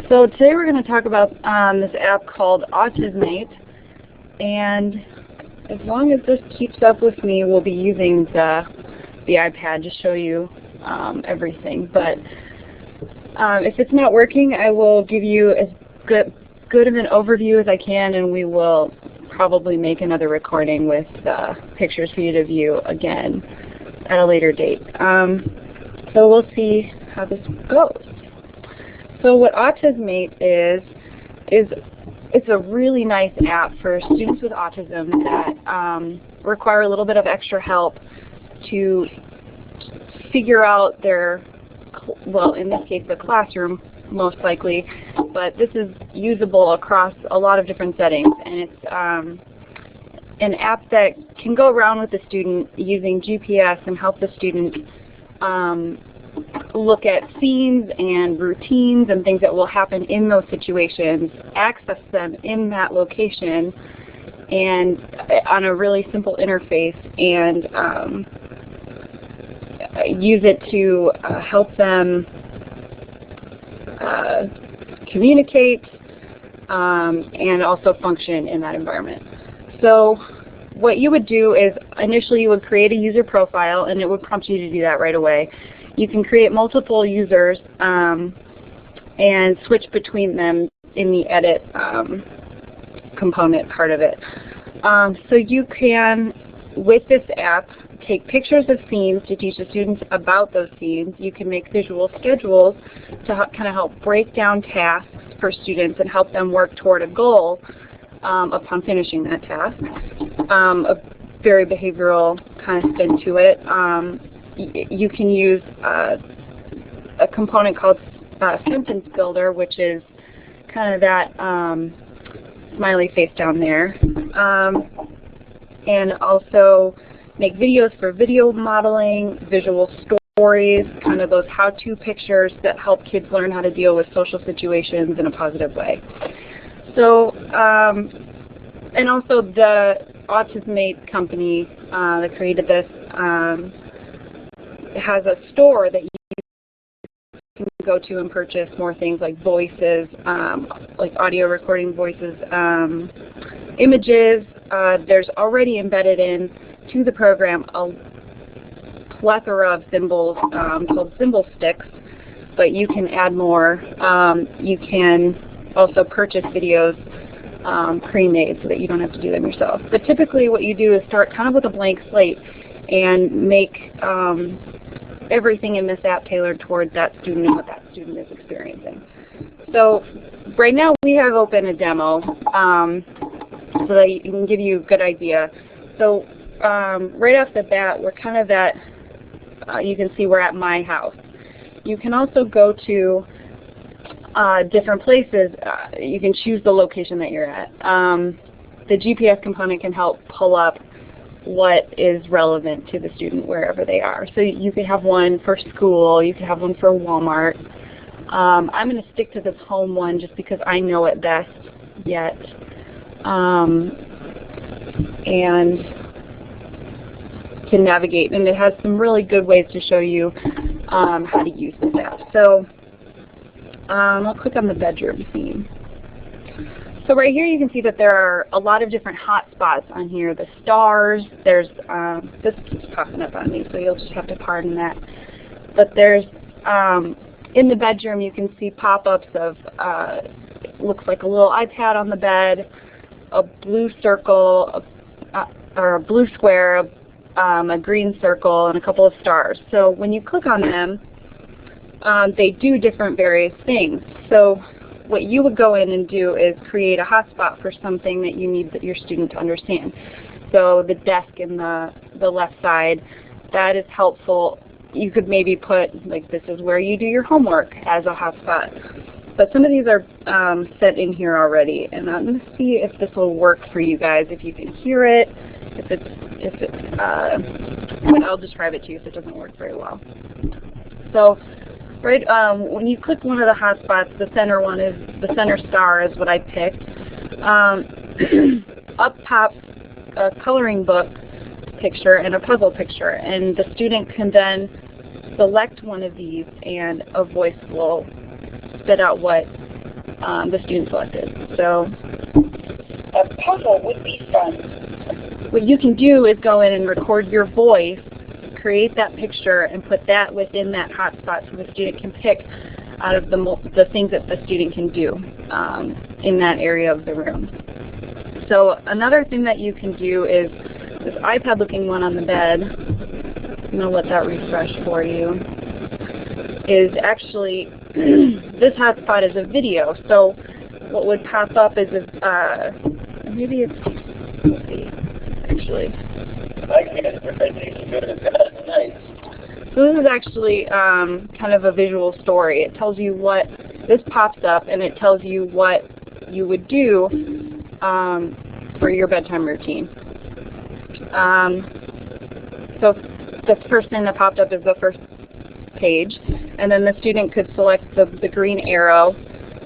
So today we're going to talk about this app called Autismate, and as long as this keeps up with me, we'll be using the iPad to show you everything. But if it's not working, I will give you as good of an overview as I can, and we will probably make another recording with pictures for you to view again at a later date. So we'll see how this goes. So what Autismate is it's a really nice app for students with autism that require a little bit of extra help to figure out their, well, in this case, the classroom, most likely, but this is usable across a lot of different settings, and it's an app that can go around with the student using GPS and help the student look at scenes and routines and things that will happen in those situations, access them in that location, and on a really simple interface, and use it to help them communicate and also function in that environment. So what you would do is initially you would create a user profile, and it would prompt you to do that right away. You can create multiple users and switch between them in the edit component part of it. So you can, with this app, take pictures of scenes to teach the students about those scenes. You can make visual schedules to kind of help break down tasks for students and help them work toward a goal upon finishing that task. A very behavioral kind of spin to it. You can use a component called Sentence Builder, which is kind of that smiley face down there. And also make videos for video modeling, visual stories, kind of those how-to pictures that help kids learn how to deal with social situations in a positive way. So, and also the Autismate company that created this has a store that you can go to and purchase more things like voices, like audio recording voices, images. There's already embedded in to the program a plethora of symbols called symbol sticks, but you can add more. You can also purchase videos pre-made so that you don't have to do them yourself. But typically what you do is start kind of with a blank slate and make everything in this app tailored towards that student and what that student is experiencing. So right now we have open a demo so that it can give you a good idea. So right off the bat, we're kind of at, you can see we're at my house. You can also go to different places. You can choose the location that you're at. The GPS component can help pull up what is relevant to the student wherever they are. So you could have one for school, you could have one for Walmart. I'm going to stick to this home one just because I know it best yet. And can navigate, and it has some really good ways to show you how to use this app. So I'll click on the bedroom scene. So right here you can see that there are a lot of different hot spots on here. The stars, there's, this keeps popping up on me, so you'll just have to pardon that. But there's, in the bedroom you can see pop-ups of, looks like a little iPad on the bed, a blue circle, or a blue square, a green circle, and a couple of stars. So when you click on them, they do different various things. So what you would go in and do is create a hotspot for something that you need your student to understand. So the desk in the left side, that is helpful. You could maybe put, like, this is where you do your homework as a hotspot. But some of these are set in here already, and I'm going to see if this will work for you guys, if you can hear it, but I'll describe it to you if it doesn't work very well. So right, when you click one of the hotspots, the center one is, the center star is what I picked. Up pops a coloring book picture and a puzzle picture, and the student can then select one of these and a voice will spit out what the student selected. So A puzzle would be fun. what you can do is go in and record your voice, create that picture, and put that within that hotspot so the student can pick out of the things that the student can do in that area of the room. So another thing that you can do is this iPad-looking one on the bed. I'm going to let that refresh for you. Is actually this hotspot is a video. So what would pop up is maybe it's, let's see, actually. So this is actually kind of a visual story. It tells you what, this pops up and it tells you what you would do for your bedtime routine. So the first thing that popped up is the first page, and then the student could select the green arrow,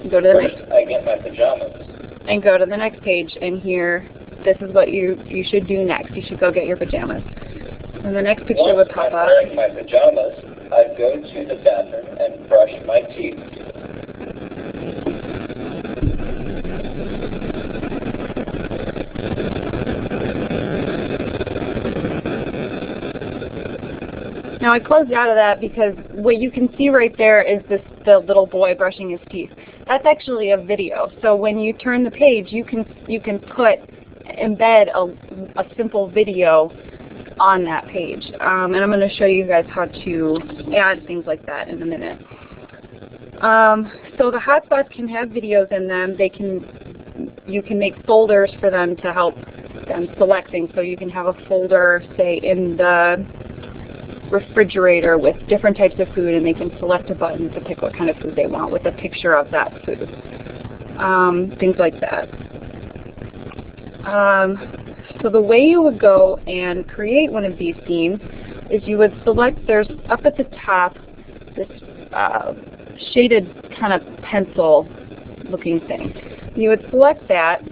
go to the next, I get my pajamas. And go to the next page, and here, this is what you should do next. You should go get your pajamas. And the next picture would pop up. Once I'm wearing my pajamas, I'd go to the bathroom and brush my teeth. Now I closed out of that because what you can see right there is the little boy brushing his teeth. That's actually a video. So when you turn the page, you can embed a simple video on that page. And I'm going to show you guys how to add things like that in a minute. So the hotspots can have videos in them. You can make folders for them to help them select things. So you can have a folder, say, in the refrigerator with different types of food, and they can select a button to pick what kind of food they want with a picture of that food. Things like that. So the way you would go and create one of these themes is you would select, there's up at the top this shaded kind of pencil looking thing. You would select that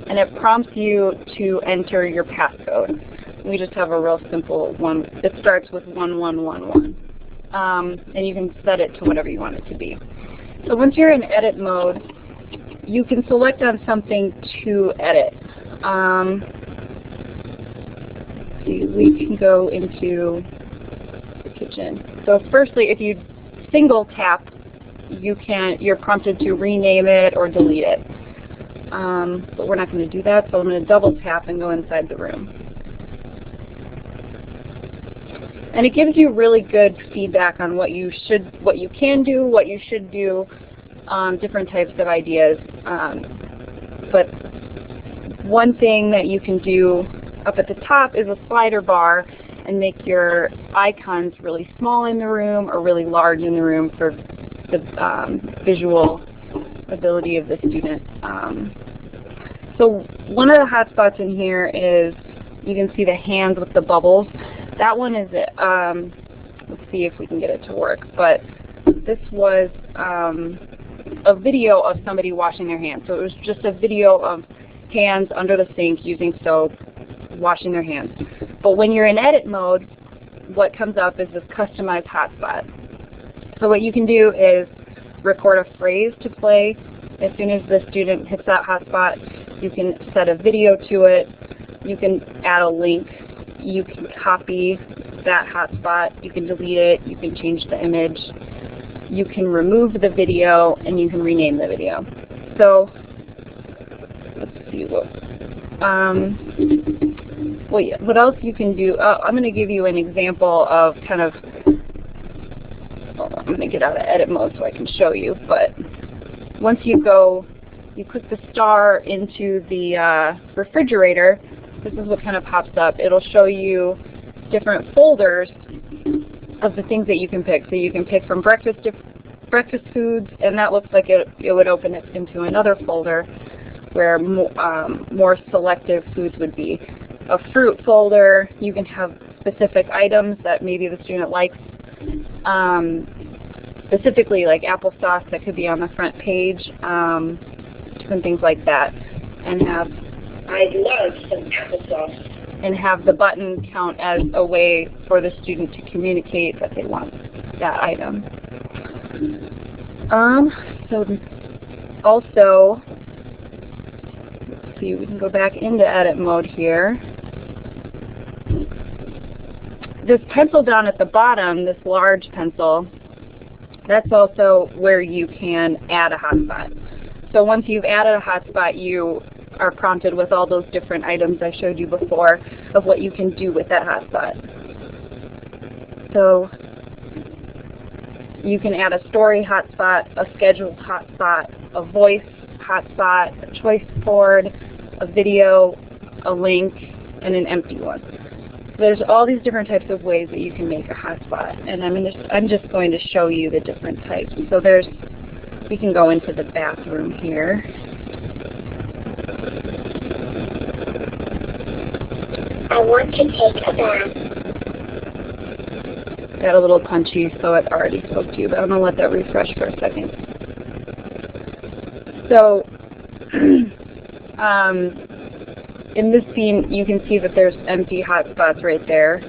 and it prompts you to enter your passcode. We just have a real simple one. It starts with 1111. And you can set it to whatever you want it to be. So once you're in edit mode, you can select on something to edit. See, we can go into the kitchen. So firstly, if you single tap, you're prompted to rename it or delete it. But we're not going to do that, so I'm going to double tap and go inside the room. And it gives you really good feedback on what you can do, what you should do, different types of ideas. But one thing that you can do up at the top is a slider bar and make your icons really small in the room or really large in the room for the visual ability of the student. So one of the hotspots in here is, you can see the hands with the bubbles. That one is, let's see if we can get it to work, but this was a video of somebody washing their hands. So it was just a video of hands under the sink using soap, washing their hands. But when you're in edit mode, what comes up is this customized hotspot. So what you can do is record a phrase to play. As soon as the student hits that hotspot, you can set a video to it. You can add a link. You can copy that hotspot. You can delete it. You can change the image. You can remove the video, and you can rename the video. So let's see what else you can do. I'm going to give you an example of kind of. I'm going to get out of edit mode so I can show you. But once you go, you click the star into the refrigerator. This is what kind of pops up. It'll show you different folders of the things that you can pick. So you can pick from breakfast foods, and that looks like it would open it into another folder where more selective foods would be. A fruit folder, you can have specific items that maybe the student likes, specifically like applesauce that could be on the front page, different things like that, and have I'd love some applesauce. And have the button count as a way for the student to communicate that they want that item. So also, let's see, we can go back into edit mode here. This pencil down at the bottom, this large pencil, that's also where you can add a hotspot. So once you've added a hotspot, you are prompted with all those different items I showed you before of what you can do with that hotspot. So you can add a story hotspot, a scheduled hotspot, a voice hotspot, a choice board, a video, a link, and an empty one. There's all these different types of ways that you can make a hotspot, and I'm just going to show you the different types. So we can go into the bathroom here. I want to take a bath. Got a little punchy, so it already spoke to you, but I'm going to let that refresh for a second. So, in this scene, you can see that there's empty hotspots right there.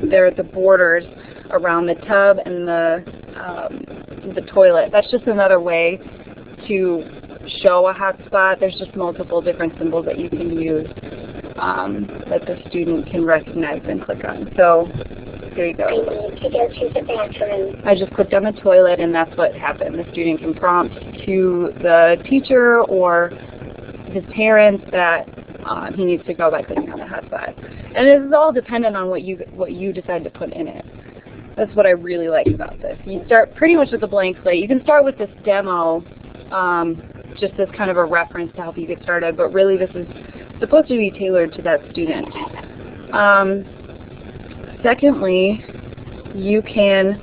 They're at the borders around the tub and the toilet. That's just another way to show a hotspot. There's just multiple different symbols that you can use that the student can recognize and click on. So here you go. I need to go to the bathroom. I just clicked on the toilet, and that's what happened. The student can prompt to the teacher or his parents that he needs to go by clicking on the hotspot. And this is all dependent on what you decide to put in it. That's what I really like about this. You start pretty much with a blank slate. You can start with this demo just as kind of a reference to help you get started, but really this is supposed to be tailored to that student. Secondly, you can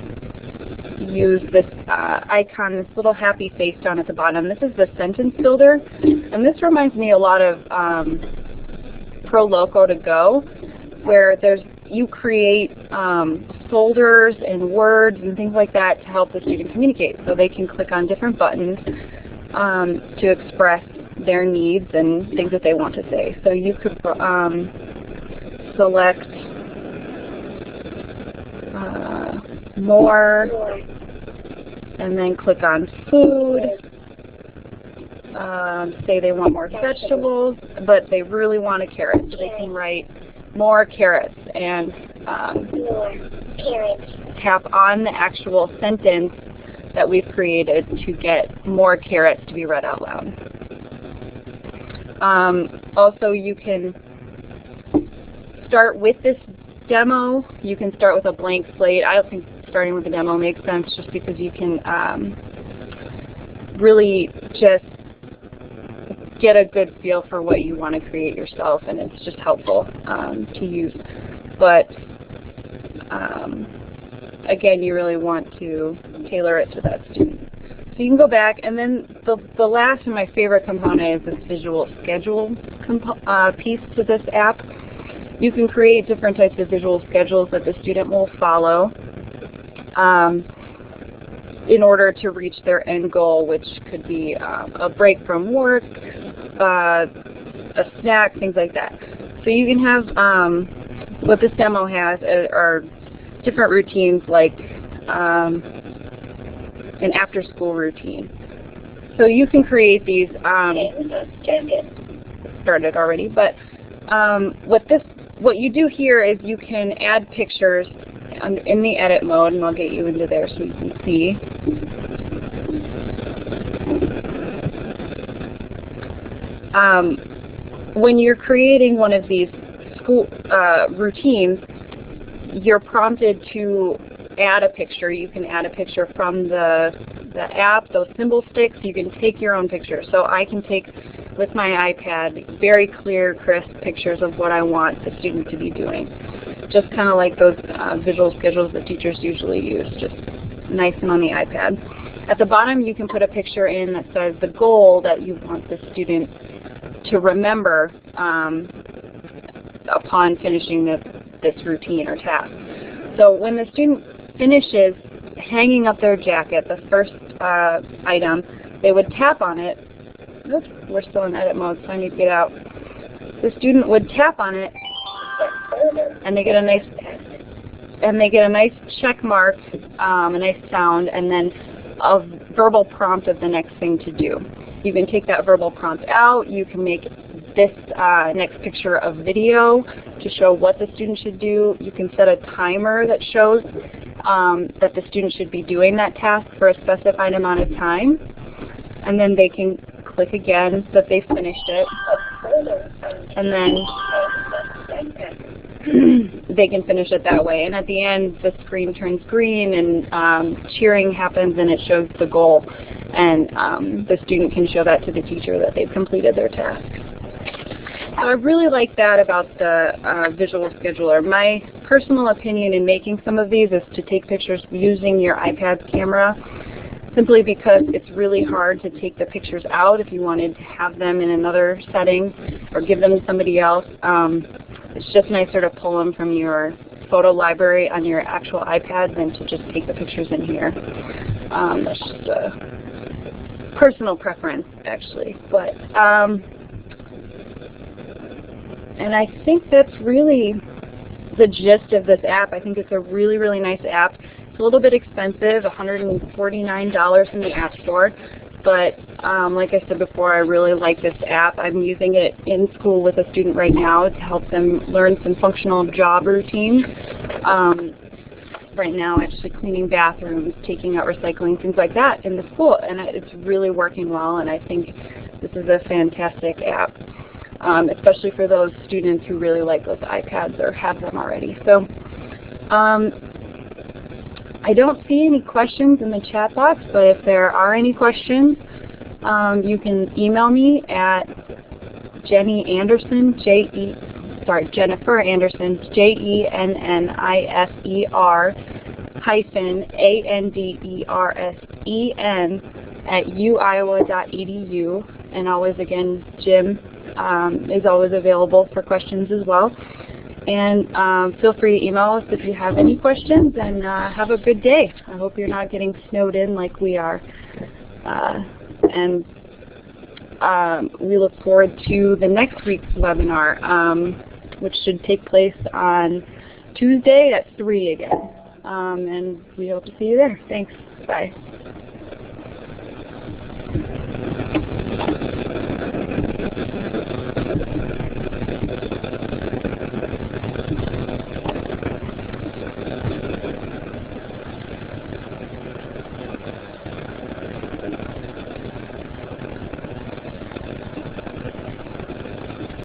use this icon, this little happy face down at the bottom. This is the sentence builder, and this reminds me a lot of Pro Loco to Go, where you create folders and words and things like that to help the student communicate. So they can click on different buttons to express their needs and things that they want to say. So you could select more, and then click on food. Say they want more vegetables, but they really want a carrot. So they can write more carrots and tap on the actual sentence that we've created to get more carrots to be read out loud. Also, you can start with this demo. You can start with a blank slate. I don't think starting with a demo makes sense just because you can really just get a good feel for what you want to create yourself, and it's just helpful to use. But again, you really want to tailor it to that student. So you can go back, and then the last and my favorite component is this visual schedule piece to this app. You can create different types of visual schedules that the student will follow in order to reach their end goal, which could be a break from work, a snack, things like that. So you can have, what this demo has are different routines like an after-school routine. So you can create these, started already, but what you do here is you can add pictures in the edit mode, and I'll get you into there so you can see. When you're creating one of these school routines, you're prompted to add a picture. You can add a picture from the app, those symbol sticks. You can take your own picture. So I can take, with my iPad, very clear, crisp pictures of what I want the student to be doing. Just kind of like those visual schedules that teachers usually use, just nice and on the iPad. At the bottom, you can put a picture in that says the goal that you want the student to remember upon finishing this routine or task. So when the student finishes hanging up their jacket, the first item, they would tap on it. Oops, we're still in edit mode, so I need to get out. The student would tap on it, and they get a nice check mark, a nice sound, and then a verbal prompt of the next thing to do. You can take that verbal prompt out. You can make this next picture a video to show what the student should do. You can set a timer that shows that the student should be doing that task for a specified amount of time. And then they can click again that they finished it. And then they can finish it that way. And at the end, the screen turns green and cheering happens and it shows the goal. And the student can show that to the teacher that they've completed their task. So I really like that about the visual scheduler. My personal opinion in making some of these is to take pictures using your iPad's camera, simply because it's really hard to take the pictures out if you wanted to have them in another setting or give them to somebody else. It's just nicer to pull them from your photo library on your actual iPad than to just take the pictures in here. That's just a personal preference, actually. But and I think that's really the gist of this app. I think it's a really, really nice app. It's a little bit expensive, $149 in the App Store. But like I said before, I really like this app. I'm using it in school with a student right now to help them learn some functional job routines. Right now, actually cleaning bathrooms, taking out recycling, things like that in the school. And it's really working well, and I think this is a fantastic app, especially for those students who really like those iPads or have them already. So I don't see any questions in the chat box, but if there are any questions, you can email me at Jenny Anderson, Jennifer Anderson, JENNIFER-ANDERSEN @uiowa.edu. And always, again, Jim is always available for questions as well. And feel free to email us if you have any questions, and have a good day. I hope you're not getting snowed in like we are. And we look forward to the next week's webinar, which should take place on Tuesday at 3 again. And we hope to see you there. Thanks. Bye.